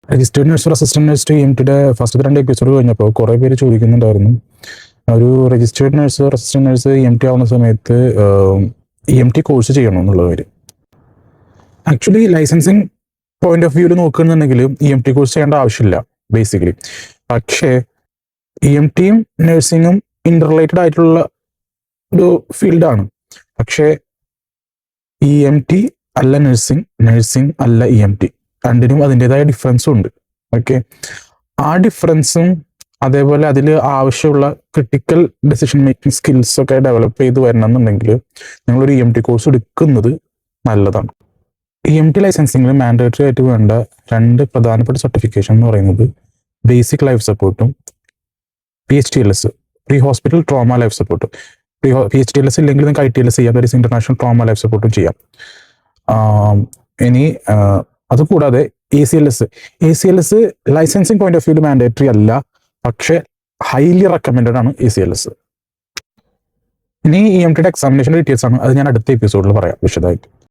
Registered nurse assistant nurse EMTയുടെ first 2 episode കഴിഞ്ഞപ്പോൾ കുറേ പേര് ചോദിക്കുന്നുണ്ടായിരുന്നു, ഒരു registered nurse assistant nurse EMT ആവുന്ന സമയത്ത് EMT കോഴ്സ് ചെയ്യണം എന്നുള്ള കാര്യം. ആക്ച്വലി ലൈസൻസിങ് പോയിന്റ് ഓഫ് വ്യൂവിൽ നോക്കുകയാണെന്നുണ്ടെങ്കിൽ EMT കോഴ്സ് ചെയ്യേണ്ട ആവശ്യമില്ല ബേസിക്കലി. പക്ഷേ EMTയും നഴ്സിങ്ങും ഇന്റർറിലേറ്റഡ് ആയിട്ടുള്ള ഒരു ഫീൽഡാണ്. പക്ഷേ EMT അല്ല നഴ്സിംഗ്, നഴ്സിംഗ് അല്ല EMT, രണ്ടിനും അതിൻ്റെതായ ഡിഫറൻസും ഉണ്ട്. ഓക്കെ, ആ ഡിഫറൻസും അതേപോലെ അതിൽ ആവശ്യമുള്ള ക്രിട്ടിക്കൽ ഡെസിഷൻ മേക്കിംഗ് സ്കിൽസ് ഒക്കെ ഡെവലപ്പ് ചെയ്ത് വരണം എന്നുണ്ടെങ്കിൽ നിങ്ങളൊരു EMT കോഴ്സ് എടുക്കുന്നത് നല്ലതാണ്. EMT ലൈസൻസിങ്ങിൽ മാൻഡേറ്ററി ആയിട്ട് വേണ്ട 2 പ്രധാനപ്പെട്ട സർട്ടിഫിക്കേഷൻ എന്ന് പറയുന്നത് ബേസിക് ലൈഫ് സപ്പോർട്ടും PHTLS, pre hospital trauma life support. PHTLS ഇല്ലെങ്കിൽ നിങ്ങൾക്ക് ITLS ചെയ്യാം, that is international trauma life സപ്പോർട്ടും ചെയ്യാം. ഇനി അതുകൂടാതെ ACLS ലൈസൻസിങ് പോയിന്റ് ഓഫ് വ്യൂവിൽ മാൻഡേറ്ററി അല്ല, പക്ഷെ ഹൈലി റെക്കമെൻഡഡ് ആണ് ACLS. ഇനി EMTയുടെ എക്സാമിനേഷൻ ഡീറ്റെയിൽസ് ആണ്, അത് ഞാൻ അടുത്ത എപ്പിസോഡിൽ പറയാം വിശദമായിട്ട്.